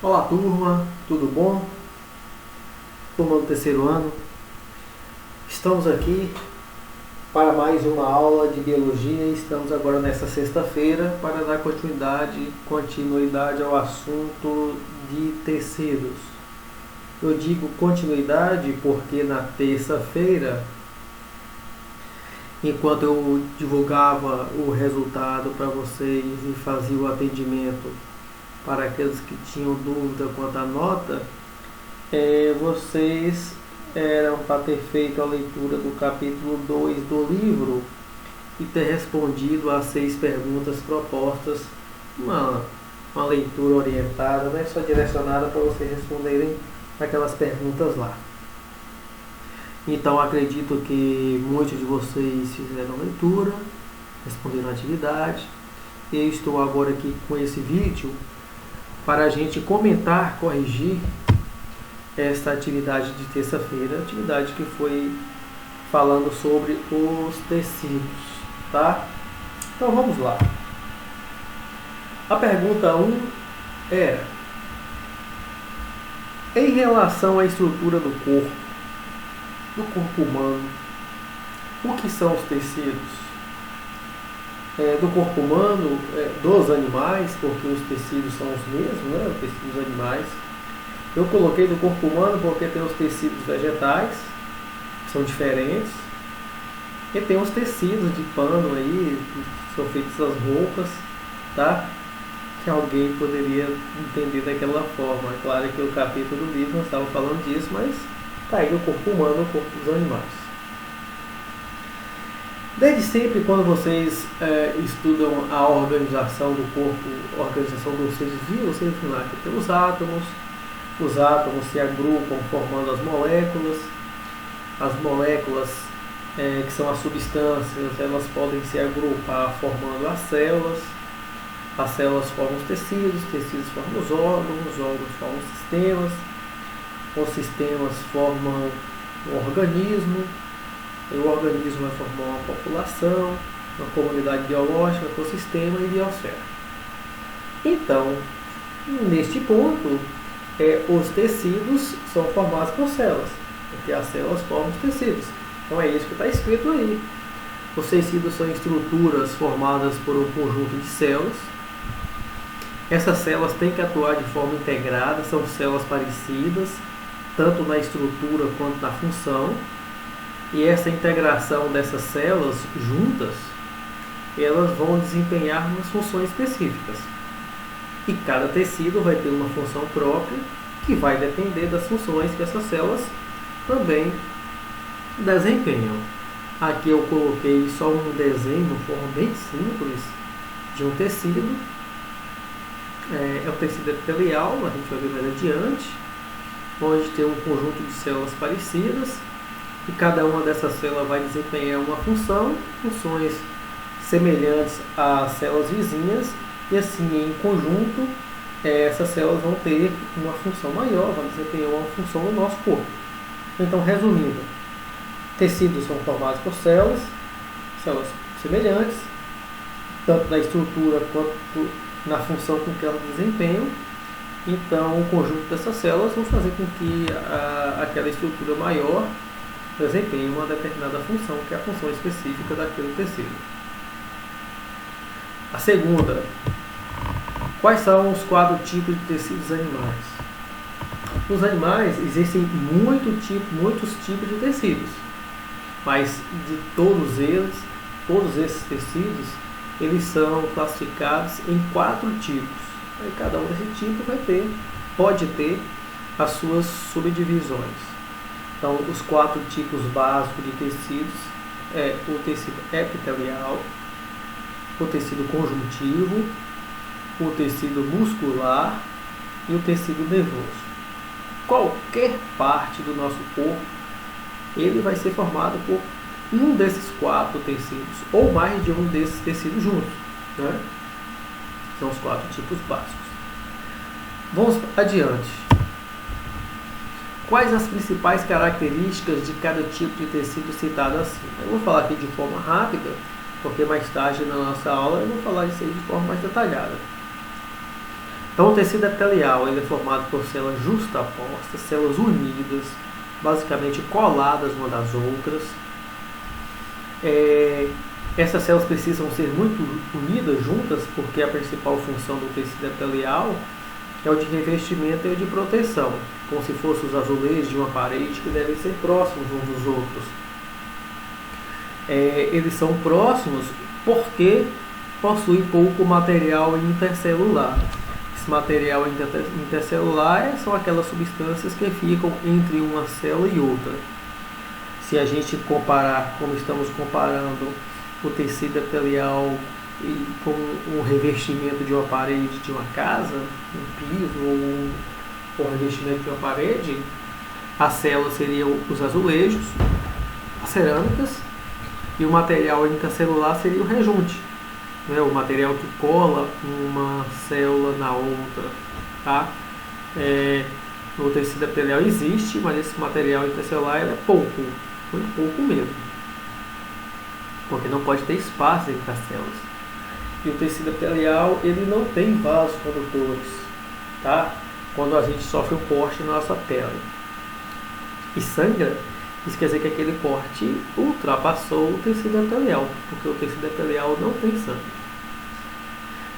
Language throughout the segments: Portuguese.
Olá turma, tudo bom? Turma do terceiro ano. Estamos aqui para mais uma aula de biologia e estamos agora nesta sexta-feira para dar continuidade ao assunto de tecidos. Eu digo continuidade porque na terça-feira, enquanto eu divulgava o resultado para vocês e fazia o atendimento para aqueles que tinham dúvida quanto à nota, vocês eram para ter feito a leitura do capítulo 2 do livro e ter respondido às 6 perguntas propostas, uma leitura orientada, né, só direcionada para vocês responderem aquelas perguntas lá. Então acredito que muitos de vocês fizeram a leitura, responderam a atividade, e eu estou agora aqui com esse vídeo para a gente comentar, corrigir esta atividade de terça-feira, atividade que foi falando sobre os tecidos, tá? Então vamos lá. A pergunta 1 era: em relação à estrutura do corpo humano, o que são os tecidos? Do corpo humano, dos animais, porque os tecidos são os mesmos, né? Os tecidos dos animais. Eu coloquei do corpo humano porque tem os tecidos vegetais, que são diferentes, e tem os tecidos de pano aí, que são feitas as roupas, tá? Que alguém poderia entender daquela forma. É claro que o capítulo do livro não estava falando disso, mas tá aí o corpo humano, o corpo dos animais. Desde sempre, quando vocês estudam a organização do corpo, a organização dos seres vivos, vocês viram lá que tem os átomos se agrupam formando as moléculas que são as substâncias, elas podem se agrupar formando as células formam os tecidos formam os órgãos formam os sistemas formam o organismo, e o organismo vai formar uma população, uma comunidade biológica, ecossistema e biosfera. Então, neste ponto, os tecidos são formados por células, porque as células formam os tecidos. Então é isso que está escrito aí. Os tecidos são estruturas formadas por um conjunto de células. Essas células têm que atuar de forma integrada, são células parecidas, tanto na estrutura quanto na função. E essa integração dessas células juntas, elas vão desempenhar umas funções específicas. E cada tecido vai ter uma função própria, que vai depender das funções que essas células também desempenham. Aqui eu coloquei só um desenho, de forma bem simples, de um tecido. É o tecido epitelial, a gente vai ver mais adiante, onde tem um conjunto de células parecidas, e cada uma dessas células vai desempenhar uma funções semelhantes às células vizinhas, e assim em conjunto essas células vão ter uma função maior, vão desempenhar uma função no nosso corpo. Então, resumindo, tecidos são formados por células semelhantes, tanto na estrutura quanto na função com que elas desempenham. Então, o conjunto dessas células vão fazer com que aquela estrutura maior desempenhe uma determinada função, que é a função específica daquele tecido. A segunda: quais são os 4 tipos de tecidos animais? Nos animais existem muitos tipos de tecidos, mas de todos esses tecidos, eles são classificados em 4 tipos. Aí cada um desses tipos pode ter as suas subdivisões. Então, os 4 tipos básicos de tecidos é o tecido epitelial, o tecido conjuntivo, o tecido muscular e o tecido nervoso. Qualquer parte do nosso corpo, ele vai ser formado por um desses 4 tecidos, ou mais de um desses tecidos juntos, né? São os 4 tipos básicos. Vamos adiante. Quais as principais características de cada tipo de tecido citado acima? Eu vou falar aqui de forma rápida, porque mais tarde na nossa aula eu vou falar isso aí de forma mais detalhada. Então, o tecido epitelial ele é formado por células justapostas, células unidas, basicamente coladas umas das outras. Essas células precisam ser muito unidas juntas, porque a principal função do tecido epitelial é o de revestimento e o de proteção, como se fossem os azulejos de uma parede que devem ser próximos uns dos outros. Eles são próximos porque possuem pouco material intercelular. Esse material intercelular são aquelas substâncias que ficam entre uma célula e outra. Se a gente comparar, como estamos comparando o tecido epitelial com o revestimento de uma parede de uma casa, um piso ou um revestimento de uma parede, as células seriam os azulejos, as cerâmicas, e o material intercelular seria o rejunte, né? O material que cola uma célula na outra. Tá? O tecido epitelial existe, mas esse material intercelular é pouco, muito pouco mesmo, porque não pode ter espaço entre as células. E o tecido epitelial ele não tem vasos condutores, tá? Quando a gente sofre um corte na nossa pele e sangra, isso quer dizer que aquele corte ultrapassou o tecido epitelial, porque o tecido epitelial não tem sangue.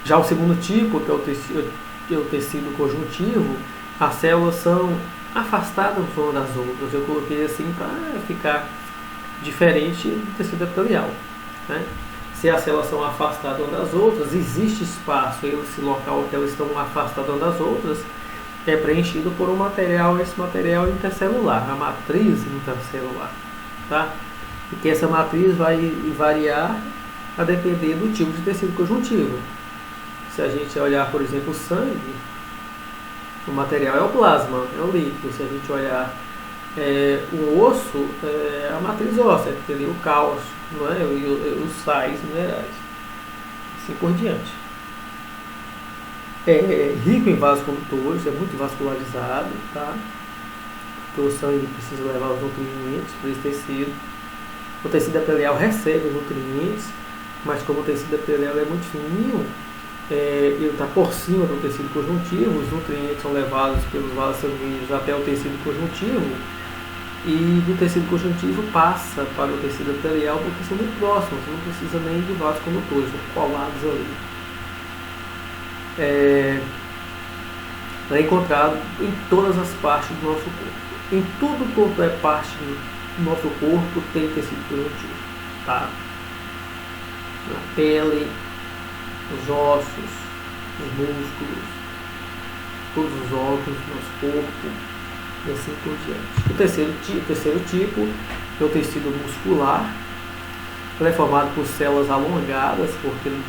Já o segundo tipo, que é o tecido conjuntivo, as células são afastadas umas das outras. Eu coloquei assim para ficar diferente do tecido epitelial, né? Se as células são afastadas umas das outras, existe espaço, esse local que elas estão afastadas umas das outras é preenchido por um material, esse material intercelular, a matriz intercelular, tá? E que essa matriz vai variar a depender do tipo de tecido conjuntivo. Se a gente olhar, por exemplo, o sangue, o material é o plasma, é o líquido. Se a gente olhar o osso, é a matriz óssea, que tem ali o cálcio, não é? E os sais minerais, assim por diante. É rico em vasos condutores, é muito vascularizado, tá? Porque o sangue precisa levar os nutrientes para esse tecido. O tecido epitelial recebe os nutrientes, mas como o tecido epitelial é muito fininho, ele está por cima do tecido conjuntivo, os nutrientes são levados pelos vasos sanguíneos até o tecido conjuntivo, e do tecido conjuntivo passa para o tecido epitelial porque são muito próximos, não precisa nem de vasos condutores, são colados ali. É encontrado em todas as partes do nosso corpo. Em tudo quanto é parte do nosso corpo tem tecido conjuntivo, tá? Na pele, os ossos, os músculos, todos os órgãos do nosso corpo e assim por diante. O terceiro tipo é o tecido muscular. Ele é formado por células alongadas, porque o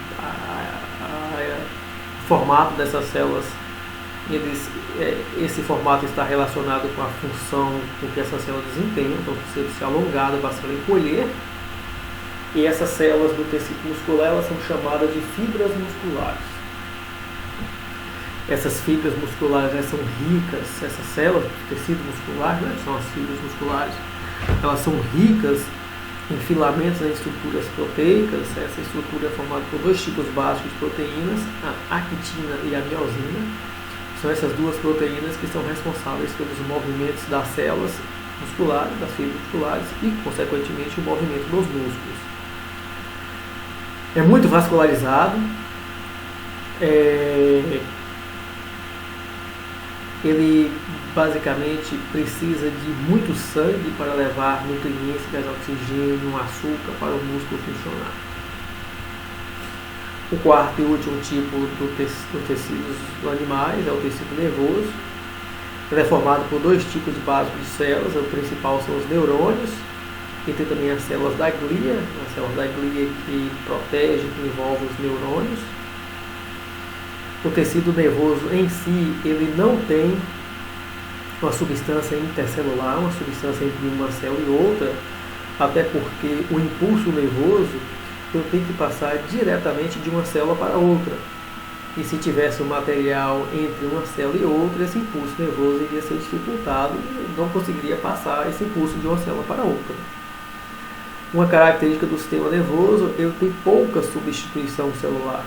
formato dessas células, esse formato está relacionado com a função com que essas células desempenham, então precisa ser alongado para se encolher. E essas células do tecido muscular elas são chamadas de fibras musculares. Essas fibras musculares são ricas, essas células do tecido muscular, né, são as fibras musculares, elas são ricas em filamentos em estruturas proteicas. Essa estrutura é formada por dois tipos básicos de proteínas, a actina e a miosina. São essas duas proteínas que são responsáveis pelos movimentos das células musculares, das fibras musculares e, consequentemente, o movimento dos músculos. É muito vascularizado, ele basicamente precisa de muito sangue para levar nutrientes, gás oxigênio, açúcar para o músculo funcionar. O quarto e último tipo do tecidos animais é o tecido nervoso. Ele é formado por dois tipos básicos de células. O principal são os neurônios, e tem também as células da glia, as células da glia que protegem, que envolvem os neurônios. O tecido nervoso em si, ele não tem uma substância intercelular, uma substância entre uma célula e outra, até porque o impulso nervoso eu tenho que passar diretamente de uma célula para outra. E se tivesse um material entre uma célula e outra, esse impulso nervoso iria ser dificultado e não conseguiria passar esse impulso de uma célula para outra. Uma característica do sistema nervoso, ele tem pouca substituição celular.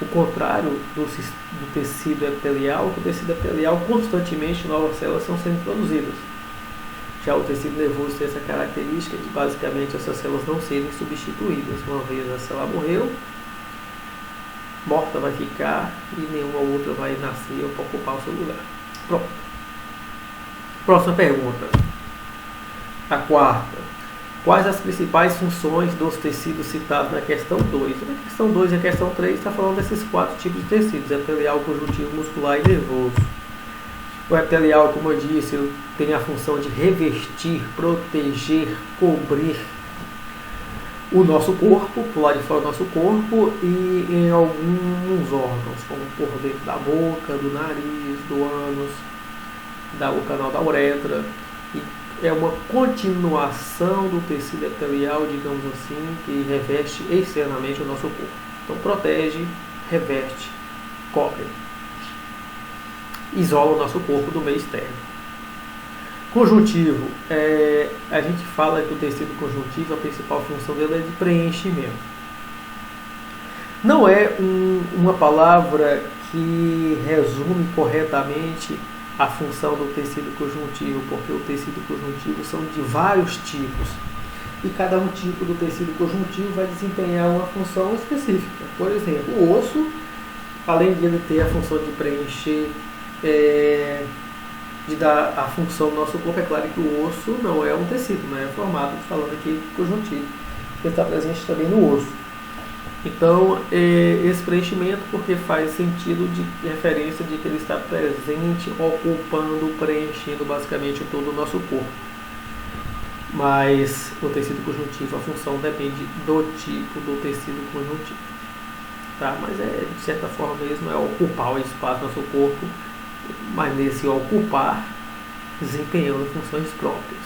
O contrário do tecido epitelial, que o tecido epitelial constantemente novas células são sendo produzidas. Já o tecido nervoso tem essa característica de basicamente essas células não serem substituídas. Uma vez a célula morreu, morta vai ficar e nenhuma outra vai nascer ou ocupar o seu lugar. Pronto. Próxima pergunta. A quarta. Quais as principais funções dos tecidos citados na questão 2? Na questão 2 e na questão 3 está falando desses 4 tipos de tecidos: epitelial, conjuntivo, muscular e nervoso. O epitelial, como eu disse, ele tem a função de revestir, proteger, cobrir o nosso corpo, por lá de fora do nosso corpo, e em alguns órgãos, como por dentro da boca, do nariz, do ânus, o canal da uretra. E é uma continuação do tecido epitelial, digamos assim, que reveste externamente o nosso corpo. Então protege, reveste, cobre, isola o nosso corpo do meio externo. Conjuntivo, a gente fala que o tecido conjuntivo, a principal função dele é de preenchimento. Não é uma palavra que resume corretamente a função do tecido conjuntivo, porque o tecido conjuntivo são de vários tipos. E cada um tipo do tecido conjuntivo vai desempenhar uma função específica. Por exemplo, o osso, além de ele ter a função de preencher, de dar a função do nosso corpo, é claro que o osso não é um tecido, não é formado, falando aqui conjuntivo, que está presente também no osso. Então, esse preenchimento, porque faz sentido de referência de que ele está presente, ocupando, preenchendo basicamente todo o nosso corpo. Mas o tecido conjuntivo, a função depende do tipo do tecido conjuntivo. Tá? Mas de certa forma mesmo, é ocupar o espaço do nosso corpo, mas nesse ocupar, desempenhando funções próprias.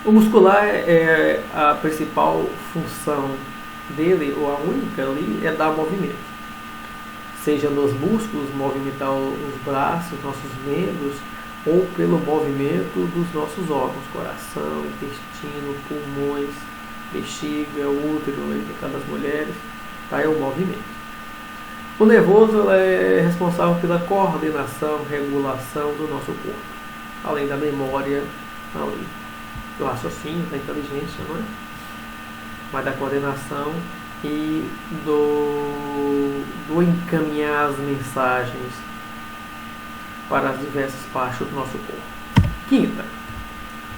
O muscular a principal função dele, ou a única ali, é dar movimento. Seja nos músculos, movimentar os braços, nossos membros, ou pelo movimento dos nossos órgãos, coração, intestino, pulmões, bexiga, útero, no caso das mulheres, tá? É o movimento. O nervoso é responsável pela coordenação, regulação do nosso corpo, além da memória, além do raciocínio, da inteligência, não é? Mas da coordenação e do encaminhar as mensagens para as diversas partes do nosso corpo. Quinta,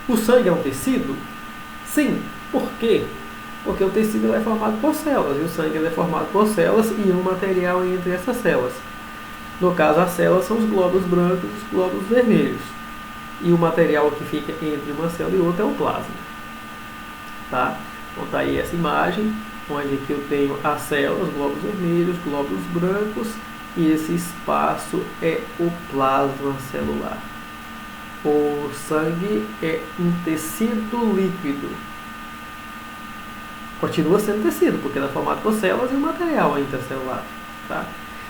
o sangue é um tecido? Sim. Por quê? Porque o tecido é formado por células, e o sangue é formado por células e um material entre essas células. No caso, as células são os glóbulos brancos e os glóbulos vermelhos. E o material que fica entre uma célula e outra é o plasma. Tá? Então está aí essa imagem, onde aqui eu tenho as células, glóbulos vermelhos, glóbulos brancos, e esse espaço é o plasma celular. O sangue é um tecido líquido. Continua sendo tecido, porque ele é formado por células e um material intracelular. Tá?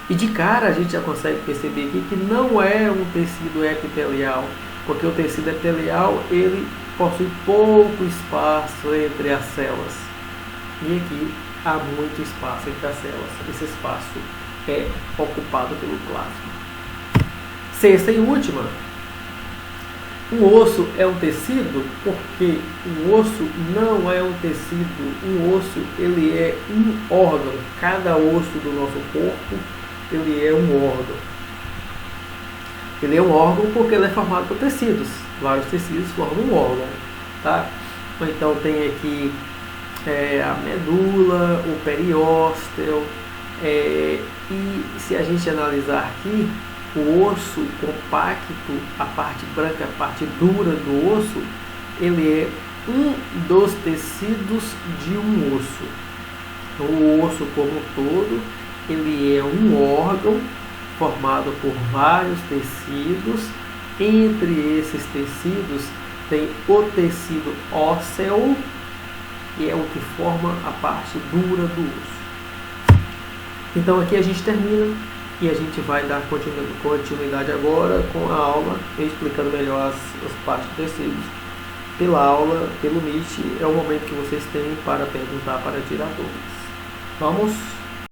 E de cara a gente já consegue perceber aqui que não é um tecido epitelial, porque o tecido epitelial ele possui pouco espaço entre as células. E aqui há muito espaço entre as células. Esse espaço é ocupado pelo plasma. Sexta e última. O osso é um tecido porque o osso não é um tecido. O osso ele é um órgão. Cada osso do nosso corpo ele é um órgão. Ele é um órgão porque ele é formado por tecidos. Vários tecidos formam um órgão. Tá? Então tem aqui a medula, o periósteo. E se a gente analisar aqui, o osso compacto, a parte branca, a parte dura do osso, ele é um dos tecidos de um osso. O osso como um todo, ele é um órgão formado por vários tecidos. Entre esses tecidos tem o tecido ósseo, que é o que forma a parte dura do osso. Então aqui a gente termina e a gente vai dar continuidade agora com a aula, explicando melhor as partes de tecidos. Pela aula, pelo Meet, é o momento que vocês têm para perguntar, para tirar dúvidas. Vamos?